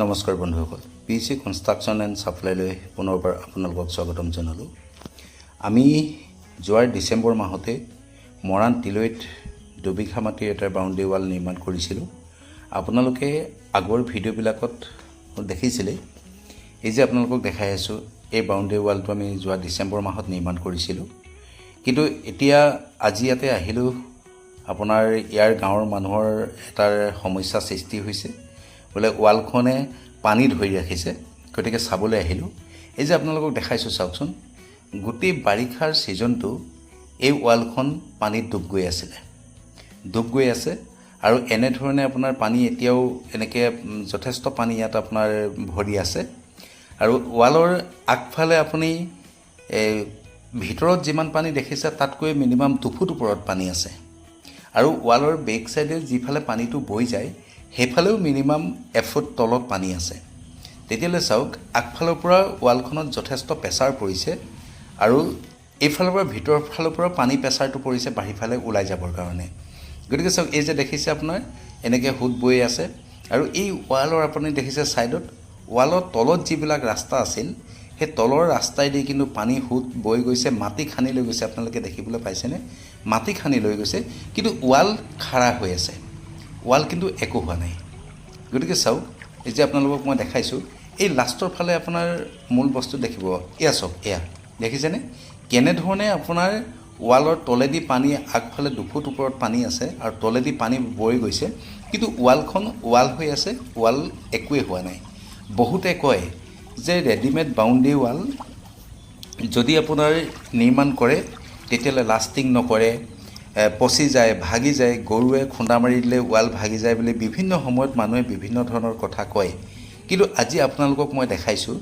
নমস্কাৰ বন্ধুসকল, PC construction and ছাপ্লাইলৈ পুনৰবাৰ আপোনালোকক স্বাগতম জনালোঁ। আমি যোৱাৰ ডিচেম্বৰ মাহতে মৰাণ তিলৈত দুবিঘা মাটিৰ এটা বাউণ্ডেৰী ৱাল নিৰ্মাণ কৰিছিলোঁ। আপোনালোকে আগৰ ভিডিঅ'বিলাকত দেখিছিলে। এই যে আপোনালোকক দেখাই আছোঁ, এই বাউণ্ডেৰী ৱালটো আমি যোৱা ডিচেম্বৰ মাহত নিৰ্মাণ কৰিছিলোঁ। কিন্তু এতিয়া আজি ইয়াতে আহিলোঁ, আপোনাৰ ইয়াৰ গাঁৱৰ মানুহৰ এটাৰ সমস্যা সৃষ্টি হৈছে। বোলে ৱালখনে পানী ধৰি ৰাখিছে, গতিকে চাবলৈ আহিলোঁ। এই যে আপোনালোকক দেখাইছোঁ, চাওকচোন, গোটেই বাৰিষাৰ ছিজনটো এই ৱালখন পানীত ডুব গৈ আছে আৰু এনেধৰণে আপোনাৰ পানী এতিয়াও এনেকৈ যথেষ্ট পানী ইয়াত আপোনাৰ ভৰি আছে। আৰু ৱালৰ আগফালে আপুনি ভিতৰত যিমান পানী দেখিছে তাতকৈ মিনিমাম 2 ফুট ওপৰত পানী আছে। আৰু ৱালৰ বেক চাইডে যিফালে পানীটো বৈ যায় সেইফালেও মিনিমাম 1 ফুট তলত পানী আছে। তেতিয়াহ'লে চাওক, আগফালৰ পৰা ৱালখনত যথেষ্ট প্ৰেছাৰ পৰিছে আৰু এইফালৰ পৰা ভিতৰৰ ফালৰ পৰা পানী প্ৰেছাৰটো পৰিছে বাহিৰফালে ওলাই যাবৰ কাৰণে। গতিকে চাওক, এই যে দেখিছে আপোনাৰ এনেকৈ সোঁত বৈ আছে আৰু এই ৱালৰ আপুনি দেখিছে ছাইডত, ৱালৰ তলত যিবিলাক ৰাস্তা আছিল সেই তলৰ ৰাস্তাইদি কিন্তু পানী সোঁত বৈ গৈছে, মাটি খান্দি লৈ গৈছে। আপোনালোকে দেখিবলৈ পাইছেনে? মাটি খান্দি লৈ গৈছে, কিন্তু ৱাল খাৰা হৈ আছে, ৱাল কিন্তু একো হোৱা নাই। গতিকে চাওক, এই যে আপোনালোকক মই দেখাইছোঁ, এই লাষ্টৰ ফালে আপোনাৰ মূল বস্তু দেখিব। এয়া চাওক, এয়া দেখিছেনে কেনেধৰণে আপোনাৰ ৱালৰ তলেদি পানী, আগফালে 2 ফুট ওপৰত পানী আছে আৰু তলেদি পানী বৈ গৈছে, কিন্তু ৱালখন ৱাল হৈ আছে, ৱাল একোৱেই হোৱা নাই। বহুতে কয় যে ৰেডিমেড বাউণ্ডেৰী ৱাল যদি আপোনাৰ নিৰ্মাণ কৰে তেতিয়াহ'লে লাষ্টিং নকৰে, পচি যায়, ভাগি যায়, গৰুৱে খুন্দা মাৰি দিলে ৱাল ভাগি যায় বুলি বিভিন্ন সময়ত মানুহে বিভিন্ন ধৰণৰ কথা কয়। কিন্তু আজি আপোনালোকক মই দেখাইছোঁ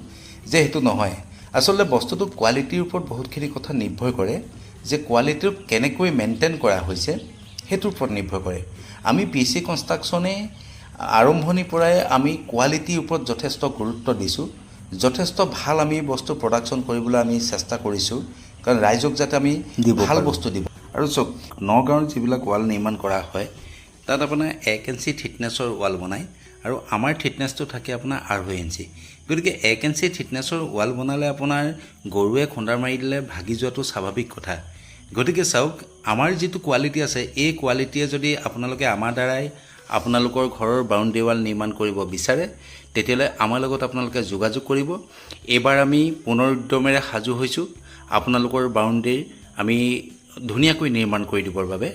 যে সেইটো নহয়। আচলতে বস্তুটো কোৱালিটিৰ ওপৰত বহুতখিনি কথা নিৰ্ভৰ কৰে, যে কোৱালিটিটো কেনেকৈ মেইনটেইন কৰা হৈছে সেইটোৰ ওপৰত নিৰ্ভৰ কৰে। আমি PC কনষ্ট্ৰাকশ্যনে আৰম্ভণিৰ পৰাই আমি কোৱালিটিৰ ওপৰত যথেষ্ট গুৰুত্ব দিছোঁ। যথেষ্ট ভাল আমি বস্তু প্ৰডাকশ্যন কৰিবলৈ আমি চেষ্টা কৰিছোঁ, কাৰণ ৰাইজক যাতে আমি ভাল বস্তু দিব। আৰু চাওক, নগাঁৱৰ যিবিলাক ৱাল নিৰ্মাণ কৰা হয় তাত আপোনাৰ 1 ইঞ্চি থিকনেছৰ ৱাল বনায় আৰু আমাৰ থিকনেছটো থাকে আপোনাৰ 2.5 ইঞ্চি। গতিকে 1 ইঞ্চি থিকনেছৰ ৱাল বনালে আপোনাৰ গৰুৱে খুন্দা মাৰি দিলে ভাগি যোৱাটো স্বাভাৱিক কথা। গতিকে চাওক, আমাৰ যিটো কোৱালিটি আছে, এই কোৱালিটিয়ে যদি আপোনালোকে আমাৰ দ্বাৰাই আপোনালোকৰ ঘৰৰ বাউণ্ডেৰী ৱাল নিৰ্মাণ কৰিব বিচাৰে তেতিয়াহ'লে আমাৰ লগত আপোনালোকে যোগাযোগ কৰিব। এইবাৰ আমি পুনৰ উদ্যমেৰে সাজু হৈছোঁ আপোনালোকৰ বাউণ্ডেৰী আমি ধুনীয়াকৈ নিৰ্মাণ কৰি দিবৰ বাবে।